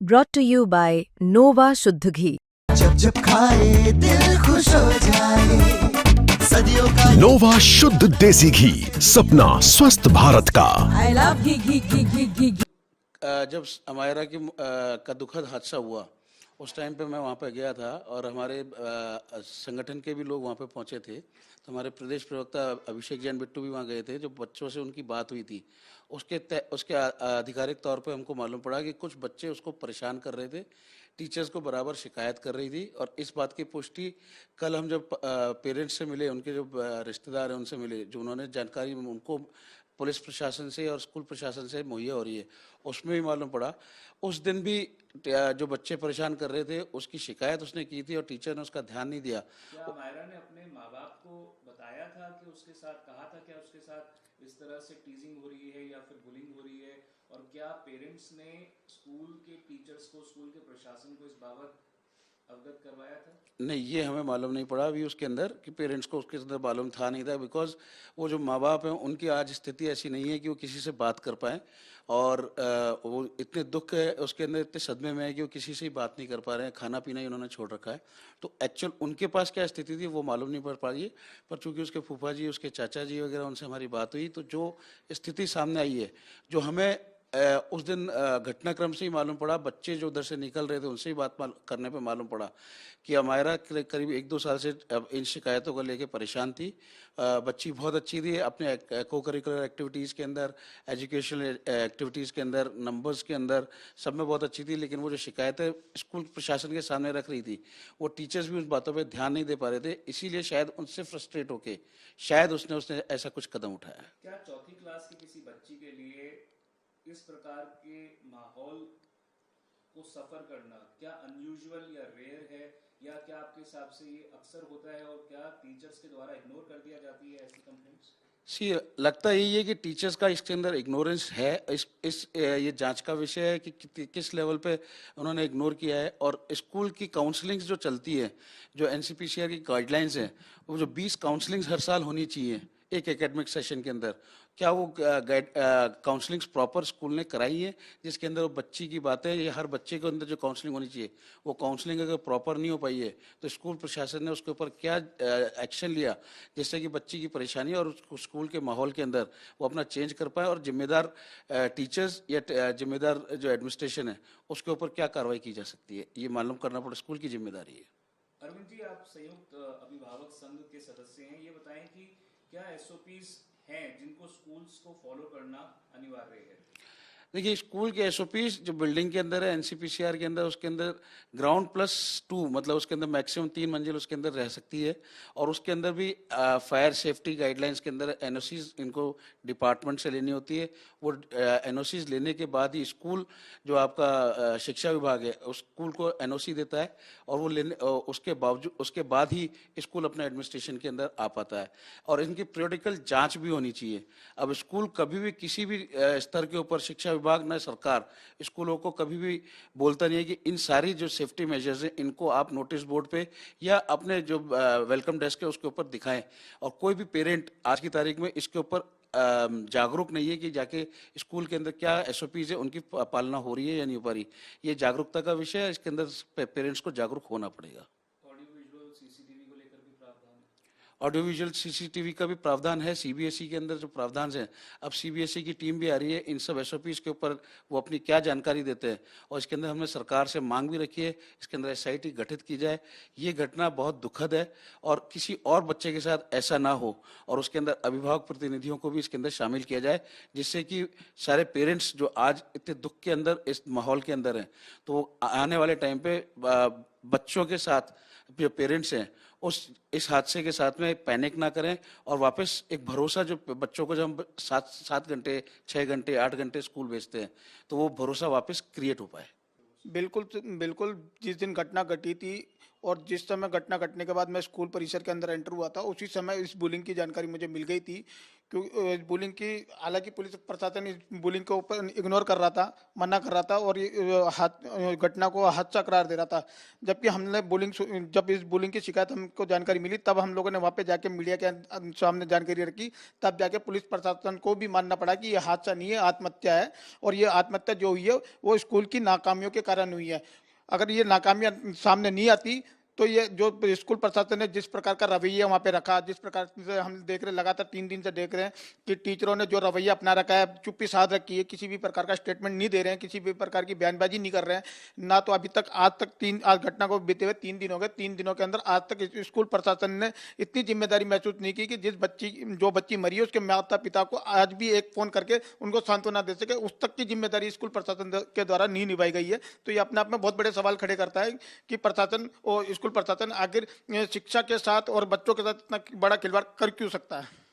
brought to you by Nova शुद्ध घी। जब जब खाए दिल खुश हो जाए, सदियों का नोवा शुद्ध देसी घी, सपना स्वस्थ भारत का। I love घी घी घी घी घी घी। जब अमायरा का दुखद हादसा हुआ उस टाइम पे मैं वहाँ पे गया था और हमारे संगठन के भी लोग वहाँ पे पहुँचे थे। तो हमारे प्रदेश प्रवक्ता अभिषेक जैन बिट्टू भी वहाँ गए थे। जो बच्चों से उनकी बात हुई थी उसके आधिकारिक तौर पे हमको मालूम पड़ा कि कुछ बच्चे उसको परेशान कर रहे थे, टीचर्स को बराबर शिकायत कर रही थी। और इस बात की पुष्टि कल हम जब पेरेंट्स से मिले, उनके जो रिश्तेदार हैं उनसे मिले, जो उन्होंने जानकारी उनको पुलिस प्रशासन से और स्कूल प्रशासन से मुहैया हो रही है, उसमें भी मालूम पड़ा उस दिन भी जो बच्चे परेशान कर रहे थे उसकी शिकायत उसने की थी और टीचर ने उसका ध्यान नहीं दिया। क्या मायरा ने अपने माँ बाप को बताया था कि उसके साथ कहा था क्या उसके साथ इस तरह से टीजिंग हो रही है या फिर बुलिंग हो रही है, और क्या पेरेंट्स ने स्कूल के टीचर्स को, स्कूल के प्रशासन को इस बाबत अवगत करवाया था? नहीं, ये हमें मालूम नहीं पड़ा अभी उसके अंदर कि पेरेंट्स को उसके अंदर मालूम था नहीं था। बिकॉज वो जो माँ बाप हैं उनकी आज स्थिति ऐसी नहीं है कि वो किसी से बात कर पाएँ और वो इतने दुख है उसके अंदर, इतने सदमे में है कि वो किसी से ही बात नहीं कर पा रहे हैं, खाना पीना ही उन्होंने छोड़ रखा है। तो एक्चुअल उनके पास क्या स्थिति थी वो मालूम नहीं पड़ पा रही है। पर चूंकि उसके फूफा जी, उसके चाचा जी वगैरह, उनसे हमारी बात हुई तो जो स्थिति सामने आई है, जो हमें उस दिन घटनाक्रम से ही मालूम पड़ा, बच्चे जो उधर से निकल रहे थे उनसे ही बात करने पे मालूम पड़ा कि अमायरा करीब 1-2 साल से इन शिकायतों को लेके परेशान थी। बच्ची बहुत अच्छी थी अपने को करिकुलर एक्टिविटीज़ के अंदर, एजुकेशनल एक्टिविटीज़ के अंदर, नंबर्स के अंदर, सब में बहुत अच्छी थी। लेकिन वो जो शिकायतें स्कूल प्रशासन के सामने रख रही थी, वो टीचर्स भी उन बातों पर ध्यान नहीं दे पा रहे थे। इसीलिए शायद उनसे फ्रस्ट्रेट होके शायद उसने ऐसा कुछ कदम उठाया। क्या चौथी क्लास की किसी बच्ची के लिए इस प्रकार के माहौल को सफर करना क्या अनयूजुअल या रेयर है, या क्या आपके हिसाब से ये अक्सर होता है, और क्या टीचर्स के द्वारा इग्नोर कर दिया जाती है ऐसी कंप्लेंट्स? लगता यही है कि टीचर्स का इसके अंदर इग्नोरेंस है। ये जांच का विषय है कि किस लेवल पे उन्होंने इग्नोर किया है। और स्कूल की काउंसलिंग्स जो चलती है, जो एनसीपीसीआर की गाइडलाइंस हैं, वो जो 20 काउंसलिंग्स हर साल होनी चाहिए एक एकेडमिक सेशन के अंदर, क्या वो काउंसलिंग्स प्रॉपर स्कूल ने कराई है जिसके अंदर वो बच्ची की बातें, ये हर बच्चे के अंदर जो काउंसलिंग होनी चाहिए वो काउंसलिंग अगर प्रॉपर नहीं हो पाई है तो स्कूल प्रशासन ने उसके ऊपर क्या एक्शन लिया जिससे कि बच्ची की परेशानी और उसको स्कूल के माहौल के अंदर वो अपना चेंज कर पाए, और जिम्मेदार टीचर्स या जिम्मेदार जो एडमिनिस्ट्रेशन है उसके ऊपर क्या कार्रवाई की जा सकती है, ये मालूम करना पड़े, स्कूल की जिम्मेदारी है। अरविंद जी, आप संयुक्त अभिभावक संघ के सदस्य हैं, ये बताएं कि क्या एसओपीज हैं जिनको स्कूल्स को फॉलो करना अनिवार्य है? देखिए, स्कूल के एसओपीज जो बिल्डिंग के अंदर है एनसीपीसीआर के अंदर, उसके अंदर ग्राउंड +2 मतलब उसके अंदर मैक्सिमम 3 मंजिल उसके अंदर रह सकती है। और उसके अंदर भी फायर सेफ्टी गाइडलाइंस के अंदर एनओसीज इनको डिपार्टमेंट से लेनी होती है। वो एनओसीज लेने के बाद ही स्कूल जो आपका शिक्षा विभाग है उस स्कूल को एनओसी देता है, और वो लेने उसके बाद ही स्कूल अपने एडमिनिस्ट्रेशन के अंदर आ पाता है। और इनकी पीरियडिकल जाँच भी होनी चाहिए। अब स्कूल कभी भी किसी भी स्तर के ऊपर, शिक्षा विभाग न सरकार, स्कूलों को कभी भी बोलता नहीं है कि इन सारी जो सेफ्टी मेजर्स हैं इनको आप नोटिस बोर्ड पे या अपने जो वेलकम डेस्क है उसके ऊपर दिखाएं। और कोई भी पेरेंट आज की तारीख में इसके ऊपर जागरूक नहीं है कि जाके स्कूल के अंदर क्या एसओपीज है उनकी पालना हो रही है या नहीं हो पा रही। ये जागरूकता का विषय है, इसके अंदर पेरेंट्स को जागरूक होना पड़ेगा। ऑडियो विजुअल सीसीटीवी का भी प्रावधान है सीबीएसई के अंदर, जो प्रावधान है। अब सीबीएसई की टीम भी आ रही है, इन सब एसओपीज के ऊपर वो अपनी क्या जानकारी देते हैं, और इसके अंदर हमने सरकार से मांग भी रखी है इसके अंदर एसआईटी गठित की जाए। ये घटना बहुत दुखद है और किसी और बच्चे के साथ ऐसा ना हो, और उसके अंदर अभिभावक प्रतिनिधियों को भी इसके अंदर शामिल किया जाए, जिससे कि सारे पेरेंट्स जो आज इतने दुख के अंदर, इस माहौल के अंदर हैं, तो आने वाले टाइम पे बच्चों के साथ जो पेरेंट्स हैं इस हादसे के साथ में पैनिक ना करें, और वापस एक भरोसा, जो बच्चों को जब हम 7 घंटे, 6 घंटे, 8 घंटे स्कूल भेजते हैं तो वो भरोसा वापस क्रिएट हो पाए। बिल्कुल बिल्कुल, जिस दिन घटना घटी थी और जिस समय घटना घटने के बाद मैं स्कूल परिसर के अंदर एंटर हुआ था, उसी समय इस बुलिंग की जानकारी मुझे मिल गई थी, क्योंकि बुलिंग की, हालांकि पुलिस प्रशासन इस बुलिंग के ऊपर इग्नोर कर रहा था, मना कर रहा था और घटना को हादसा करार दे रहा था। जबकि हमने जब इस बुलिंग की शिकायत हमको जानकारी मिली, तब हम लोगों ने वहाँ पे जाके मीडिया के सामने जानकारी रखी, तब जाके पुलिस प्रशासन को भी मानना पड़ा कि यह हादसा नहीं है, आत्महत्या है। और ये आत्महत्या जो हुई है वो स्कूल की नाकामियों के कारण हुई है। अगर ये नाकामियां सामने नहीं आती तो ये जो स्कूल प्रशासन ने जिस प्रकार का रवैया वहाँ पे रखा, जिस प्रकार से हम देख रहे, लगातार 3 दिन से देख रहे हैं कि टीचरों ने जो रवैया अपना रखा है, चुप्पी साध रखी है, किसी भी प्रकार का स्टेटमेंट नहीं दे रहे हैं, किसी भी प्रकार की बयानबाजी नहीं कर रहे हैं ना। तो अभी तक आज घटना को बीते हुए 3 दिन हो गए, 3 दिनों के अंदर आज तक स्कूल प्रशासन ने इतनी जिम्मेदारी महसूस नहीं की कि जो बच्ची मरी है उसके माता पिता को आज भी एक फोन करके उनको सांत्वना दे सके, उस तक की जिम्मेदारी स्कूल प्रशासन के द्वारा नहीं निभाई गई है। तो ये अपने आप में बहुत बड़े सवाल खड़े करता है कि प्रशासन और स्कूल प्रशासन आखिर शिक्षा के साथ और बच्चों के साथ इतना बड़ा खिलवाड़ कर क्यों सकता है।